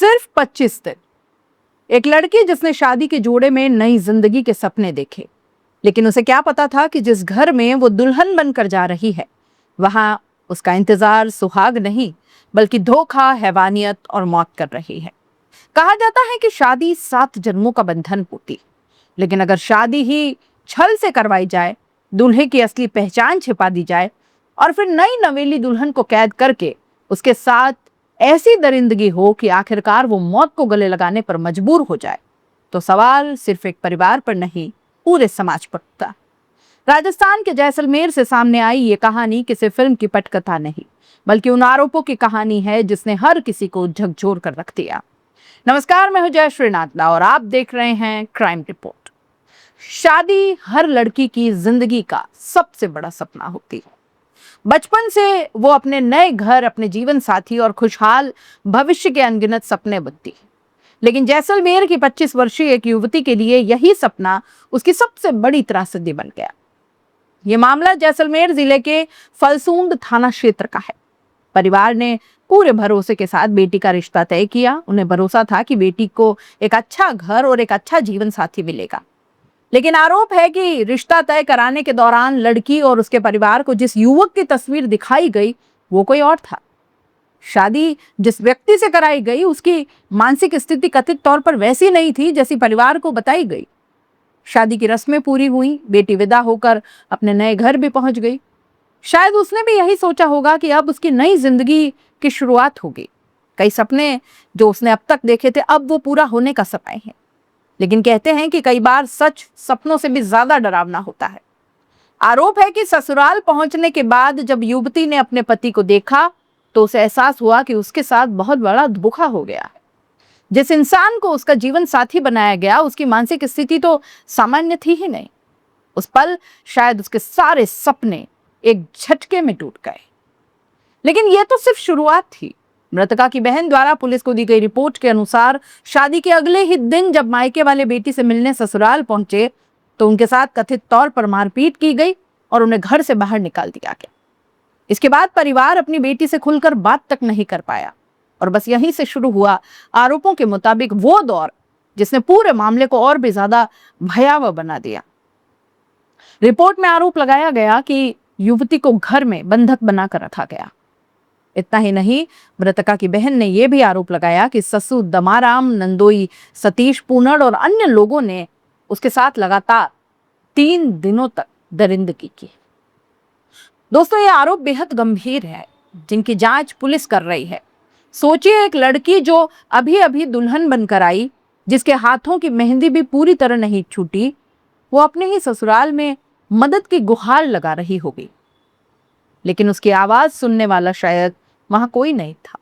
सिर्फ 25 दिन। एक लड़की जिसने शादी के जोड़े में नई जिंदगी के सपने देखे, लेकिन उसे क्या पता था कि जिस घर में वो दुल्हन बनकर जा रही है वहां उसका इंतजार सुहाग नहीं बल्कि धोखा, हैवानियत और मौत कर रही है। कहा जाता है कि शादी 7 जन्मों का बंधन होती, लेकिन अगर शादी ही छल से करवाई जाए, दूल्हे की असली पहचान छिपा दी जाए और फिर नई नवेली दुल्हन को कैद करके उसके साथ ऐसी दरिंदगी हो कि आखिरकार वो मौत को गले लगाने पर मजबूर हो जाए, तो सवाल सिर्फ एक परिवार पर नहीं, पूरे समाज पर उठता। राजस्थान के जैसलमेर से सामने आई ये कहानी किसी फिल्म की पटकथा नहीं, बल्कि उन आरोपों की कहानी है जिसने हर किसी को झकझोर कर रख दिया। नमस्कार, मैं हूं जय श्रीनाथ और आप देख रहे हैं क्राइम रिपोर्ट। शादी हर लड़की की जिंदगी का सबसे बड़ा सपना होती है। बचपन से वो अपने नए घर, अपने जीवन साथी और खुशहाल भविष्य के अनगिनत सपने बुनती है। लेकिन जैसलमेर की 25 वर्षीय एक युवती के लिए यही सपना उसकी सबसे बड़ी त्रासदी बन गया। ये मामला जैसलमेर जिले के फलसूंड थाना क्षेत्र का है। परिवार ने पूरे भरोसे के साथ बेटी का रिश्ता तय किया। उन्हें भरोसा था कि बेटी को एक अच्छा घर और एक अच्छा जीवन साथी मिलेगा। लेकिन आरोप है कि रिश्ता तय कराने के दौरान लड़की और उसके परिवार को जिस युवक की तस्वीर दिखाई गई वो कोई और था। शादी जिस व्यक्ति से कराई गई उसकी मानसिक स्थिति कथित तौर पर वैसी नहीं थी जैसी परिवार को बताई गई। शादी की रस्में पूरी हुई, बेटी विदा होकर अपने नए घर भी पहुंच गई। शायद उसने भी यही सोचा होगा कि अब उसकी नई जिंदगी की शुरुआत होगी। कई सपने जो उसने अब तक देखे थे अब वो पूरा होने का समय है। लेकिन कहते हैं कि कई बार सच सपनों से भी ज्यादा डरावना होता है। आरोप है कि ससुराल पहुंचने के बाद जब युवती ने अपने पति को देखा तो उसे एहसास हुआ कि उसके साथ बहुत बड़ा धोखा हो गया है। जिस इंसान को उसका जीवन साथी बनाया गया उसकी मानसिक स्थिति तो सामान्य थी ही नहीं। उस पल शायद उसके सारे सपने एक झटके में टूट गए। लेकिन यह तो सिर्फ शुरुआत थी। मृतका की बहन द्वारा पुलिस को दी गई रिपोर्ट के अनुसार शादी के अगले ही दिन जब मायके वाले बेटी से मिलने ससुराल पहुंचे तो उनके साथ कथित तौर पर मारपीट की गई और उन्हें घर से बाहर निकाल दिया गया। इसके बाद परिवार अपनी बेटी से खुलकर बात तक नहीं कर पाया और बस यहीं से शुरू हुआ आरोपों के मुताबिक वो दौर जिसने पूरे मामले को और भी ज्यादा भयावह बना दिया। रिपोर्ट में आरोप लगाया गया कि युवती को घर में बंधक बनाकर रखा गया। इतना ही नहीं, मृतका की बहन ने यह भी आरोप लगाया कि ससुर दमाराम, नंदोई सतीश पूनड़ और अन्य लोगों ने उसके साथ लगातार 3 दिनों तक दरिंदगी की। दोस्तों, ये आरोप बेहद गंभीर है जिनकी जांच पुलिस कर रही है। सोचिए, एक लड़की जो अभी अभी दुल्हन बनकर आई, जिसके हाथों की मेहंदी भी पूरी तरह नहीं छूटी, वो अपने ही ससुराल में मदद की गुहार लगा रही होगी, लेकिन उसकी आवाज सुनने वाला शायद वहां कोई नहीं था।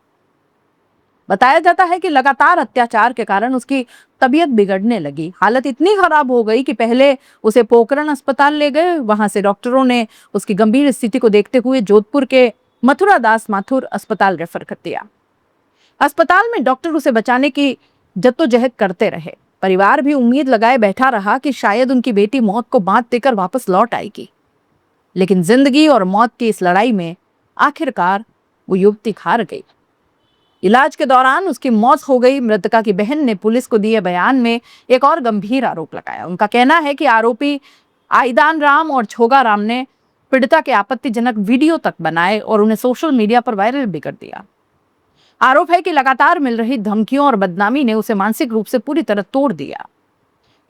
बताया जाता है कि लगातार अत्याचार के कारण उसकी तबीयत बिगड़ने लगी। हालत इतनी खराब हो गई कि पहले उसे पोखरण अस्पताल ले गए। वहां से डॉक्टरों ने उसकी गंभीर स्थिति को देखते हुए जोधपुर के मथुरा दास माथुर अस्पताल रेफर कर दिया। अस्पताल में डॉक्टर उसे बचाने की जद्दोजहद करते रहे। परिवार भी उम्मीद लगाए बैठा रहा कि शायद उनकी बेटी मौत को बांध देकर वापस लौट आएगी। लेकिन जिंदगी और मौत की इस लड़ाई में आखिरकार वो युवती हार गई। इलाज के दौरान उसकी मौत हो गई। मृतका की बहन ने पुलिस को दिए बयान में एक और गंभीर आरोप लगाया। उनका कहना है कि आरोपी आईदान राम और छोगा राम ने पीड़िता के आपत्तिजनक वीडियो तक बनाए और उन्हें सोशल मीडिया पर वायरल भी कर दिया। आरोप है कि लगातार मिल रही धमकियों और बदनामी ने उसे मानसिक रूप से पूरी तरह तोड़ दिया।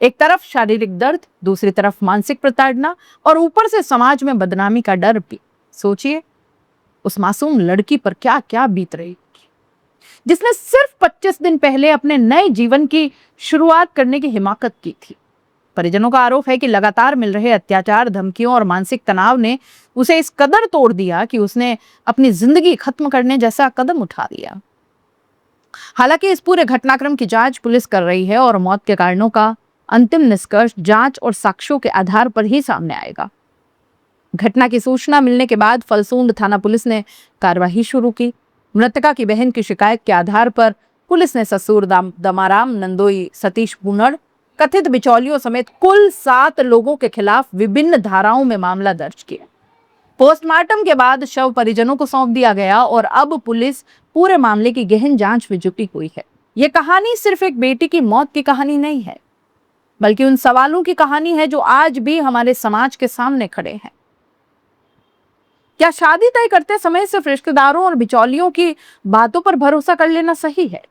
एक तरफ शारीरिक दर्द, दूसरी तरफ मानसिक प्रताड़ना और ऊपर से समाज में बदनामी का डर भी। सोचिए, उस मासूम लड़की पर क्या क्या बीत रही जिसने सिर्फ 25 दिन पहले अपने नए जीवन की शुरुआत करने की हिमाकत की थी। परिजनों का आरोप है कि लगातार मिल रहे अत्याचार, धमकियों और मानसिक तनाव ने उसे इस कदर तोड़ दिया कि उसने अपनी जिंदगी खत्म करने जैसा कदम उठा लिया। हालांकि इस पूरे घटनाक्रम की जांच पुलिस कर रही है और मौत के कारणों का अंतिम निष्कर्ष जांच और साक्ष्यों के आधार पर ही सामने आएगा। घटना की सूचना मिलने के बाद फलसूंड थाना पुलिस ने कार्रवाई शुरू की। मृतका की बहन की शिकायत के आधार पर पुलिस ने ससुर दमाराम, नंदोई सतीश पूनड़, कथित बिचौलियों समेत कुल 7 लोगों के खिलाफ विभिन्न धाराओं में मामला दर्ज किया। पोस्टमार्टम के बाद शव परिजनों को सौंप दिया गया और अब पुलिस पूरे मामले की गहन जांच में जुटी हुई है। ये कहानी सिर्फ एक बेटी की मौत की कहानी नहीं है, बल्कि उन सवालों की कहानी है जो आज भी हमारे समाज के सामने खड़े हैं। क्या शादी तय करते समय सिर्फ रिश्तेदारों और बिचौलियों की बातों पर भरोसा कर लेना सही है?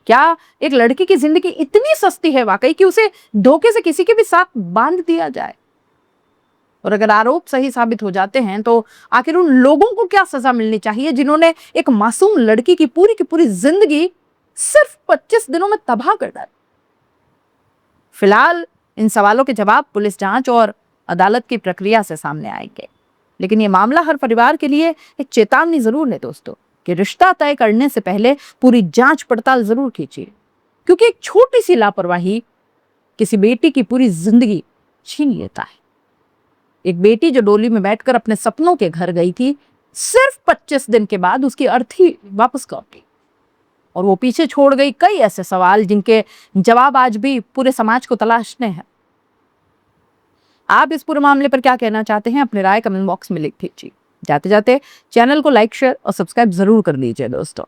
क्या एक लड़की की जिंदगी इतनी सस्ती है वाकई कि उसे धोखे से किसी के भी साथ बांध दिया जाए? और अगर आरोप सही साबित हो जाते हैं तो आखिर उन लोगों को क्या सजा मिलनी चाहिए जिन्होंने एक मासूम लड़की की पूरी जिंदगी सिर्फ 25 दिनों में तबाह कर डाली? फिलहाल इन सवालों के जवाब पुलिस जांच और अदालत की प्रक्रिया से सामने आएंगे, लेकिन ये मामला हर परिवार के लिए एक चेतावनी जरूर है दोस्तों, कि रिश्ता तय करने से पहले पूरी जांच पड़ताल जरूर कीजिए, क्योंकि एक छोटी सी लापरवाही किसी बेटी की पूरी जिंदगी छीन लेता है। एक बेटी जो डोली में बैठकर अपने सपनों के घर गई थी, सिर्फ 25 दिन के बाद उसकी अर्थी वापस लौटी और वो पीछे छोड़ गई कई ऐसे सवाल जिनके जवाब आज भी पूरे समाज को तलाशने हैं। आप इस पूरे मामले पर क्या कहना चाहते हैं? अपनी राय कमेंट बॉक्स में लिख दीजिए। जाते जाते चैनल को लाइक, शेयर और सब्सक्राइब जरूर कर लीजिए दोस्तों।